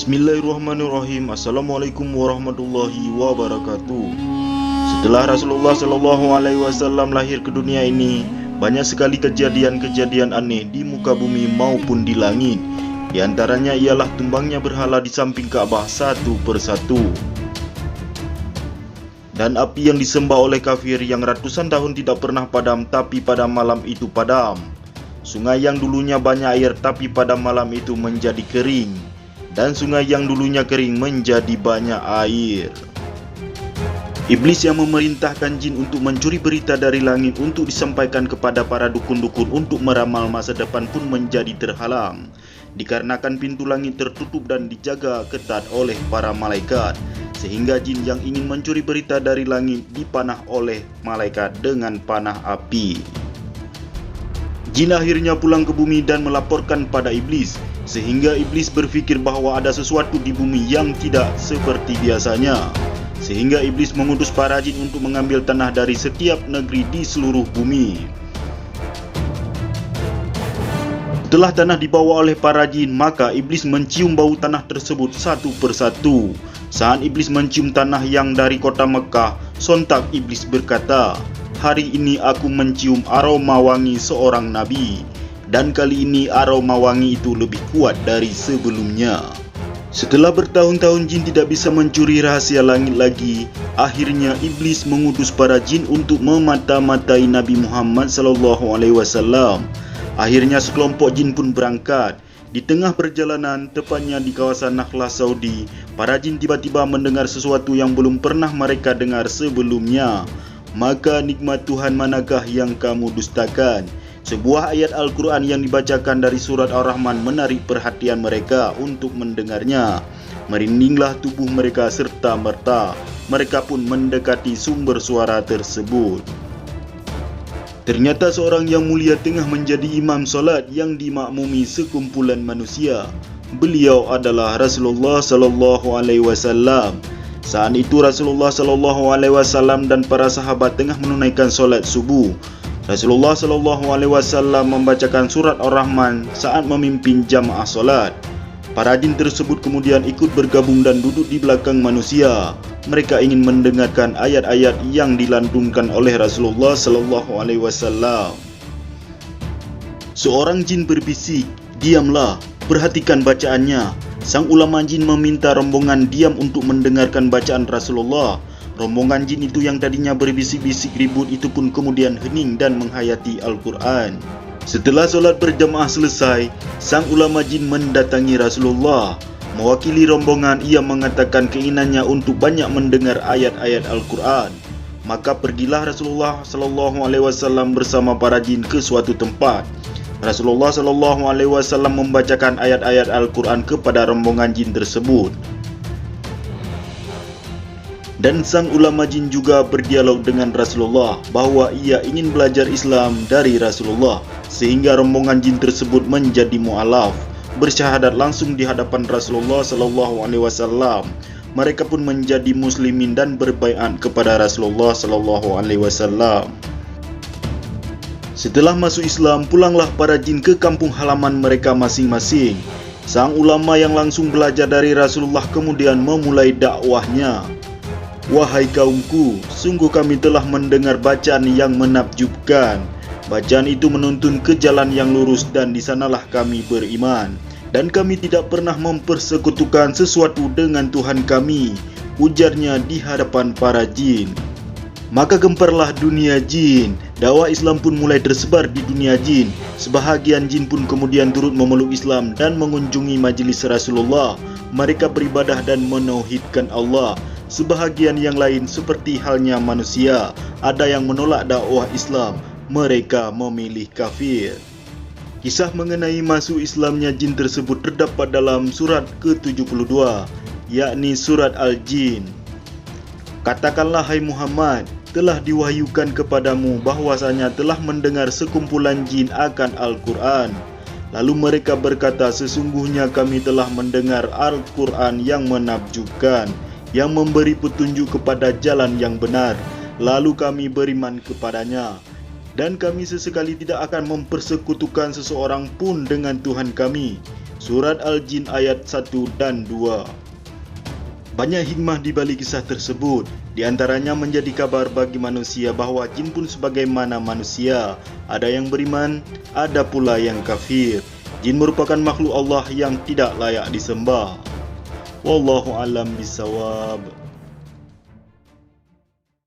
Bismillahirrahmanirrahim. Assalamualaikum warahmatullahi wabarakatuh. Setelah Rasulullah Shallallahu Alaihi Wasallam lahir ke dunia ini, banyak sekali kejadian-kejadian aneh di muka bumi maupun di langit. Di antaranya ialah tumbangnya berhala di samping Ka'bah satu persatu, dan api yang disembah oleh kafir yang ratusan tahun tidak pernah padam, tapi pada malam itu padam. Sungai yang dulunya banyak air, tapi pada malam itu menjadi kering. Dan sungai yang dulunya kering menjadi banyak air. Iblis yang memerintahkan jin untuk mencuri berita dari langit untuk disampaikan kepada para dukun-dukun untuk meramal masa depan pun menjadi terhalang, dikarenakan pintu langit tertutup dan dijaga ketat oleh para malaikat, sehingga jin yang ingin mencuri berita dari langit dipanah oleh malaikat dengan panah api. Jin akhirnya pulang ke bumi dan melaporkan pada iblis, sehingga iblis berpikir bahwa ada sesuatu di bumi yang tidak seperti biasanya. Sehingga iblis mengutus para jin untuk mengambil tanah dari setiap negeri di seluruh bumi. Setelah tanah dibawa oleh para jin, maka iblis mencium bau tanah tersebut satu persatu. Saat iblis mencium tanah yang dari kota Mekah, sontak iblis berkata, "Hari ini aku mencium aroma wangi seorang nabi. Dan kali ini aroma wangi itu lebih kuat dari sebelumnya." Setelah bertahun-tahun jin tidak bisa mencuri rahasia langit lagi, akhirnya iblis mengutus para jin untuk memata-matai Nabi Muhammad SAW. Akhirnya sekelompok jin pun berangkat. Di tengah perjalanan, tepatnya di kawasan Nakhlah Saudi, para jin tiba-tiba mendengar sesuatu yang belum pernah mereka dengar sebelumnya. "Maka nikmat Tuhan manakah yang kamu dustakan?" Sebuah ayat Al-Quran yang dibacakan dari surat Ar-Rahman menarik perhatian mereka untuk mendengarnya. Merindinglah tubuh mereka serta merta mereka pun mendekati sumber suara tersebut. Ternyata seorang yang mulia tengah menjadi imam solat yang dimakmumi sekumpulan manusia. Beliau adalah Rasulullah Sallallahu Alaihi Wasallam. Saat itu Rasulullah Sallallahu Alaihi Wasallam dan para sahabat tengah menunaikan solat subuh. Rasulullah Shallallahu Alaihi Wasallam membacakan surat Ar-Rahman saat memimpin jamaah solat. Para jin tersebut kemudian ikut bergabung dan duduk di belakang manusia. Mereka ingin mendengarkan ayat-ayat yang dilantunkan oleh Rasulullah Shallallahu Alaihi Wasallam. Seorang jin berbisik, "Diamlah, perhatikan bacaannya." Sang ulama jin meminta rombongan diam untuk mendengarkan bacaan Rasulullah. Rombongan jin itu yang tadinya berbisik-bisik ribut itu pun kemudian hening dan menghayati Al-Quran. Setelah solat berjamaah selesai, sang ulama jin mendatangi Rasulullah. Mewakili rombongan, ia mengatakan keinginannya untuk banyak mendengar ayat-ayat Al-Quran. Maka pergilah Rasulullah Sallallahu Alaihi Wasallam bersama para jin ke suatu tempat. Rasulullah Sallallahu Alaihi Wasallam membacakan ayat-ayat Al-Quran kepada rombongan jin tersebut. Dan sang ulama jin juga berdialog dengan Rasulullah bahwa ia ingin belajar Islam dari Rasulullah, sehingga rombongan jin tersebut menjadi mu'alaf, bersyahadat langsung di hadapan Rasulullah Sallallahu Alaihi Wasallam. Mereka pun menjadi muslimin dan berbaiat kepada Rasulullah Sallallahu Alaihi Wasallam. Setelah masuk Islam, pulanglah para jin ke kampung halaman mereka masing-masing. Sang ulama yang langsung belajar dari Rasulullah kemudian memulai dakwahnya. "Wahai kaumku, sungguh kami telah mendengar bacaan yang menakjubkan. Bacaan itu menuntun ke jalan yang lurus dan di sanalah kami beriman. Dan kami tidak pernah mempersekutukan sesuatu dengan Tuhan kami," ujarnya di hadapan para jin. Maka gemparlah dunia jin. Dakwah Islam pun mulai tersebar di dunia jin. Sebahagian jin pun kemudian turut memeluk Islam dan mengunjungi majelis Rasulullah. Mereka beribadah dan menauhidkan Allah. Sebahagian yang lain seperti halnya manusia, ada yang menolak dakwah Islam. Mereka memilih kafir. Kisah mengenai masuk Islamnya jin tersebut terdapat dalam surat ke-72, yakni surat Al-Jin. "Katakanlah hai Muhammad, telah diwahyukan kepadamu bahwasanya telah mendengar sekumpulan jin akan Al-Quran. Lalu mereka berkata, sesungguhnya kami telah mendengar Al-Quran yang menakjubkan, yang memberi petunjuk kepada jalan yang benar. Lalu kami beriman kepadanya. Dan kami sesekali tidak akan mempersekutukan seseorang pun dengan Tuhan kami. Surat Al-Jin ayat 1 dan 2. Banyak hikmah di balik kisah tersebut. Di antaranya menjadi kabar bagi manusia bahawa jin pun sebagaimana manusia. Ada yang beriman, ada pula yang kafir. Jin merupakan makhluk Allah yang tidak layak disembah. Wallahu a'lam bishawab.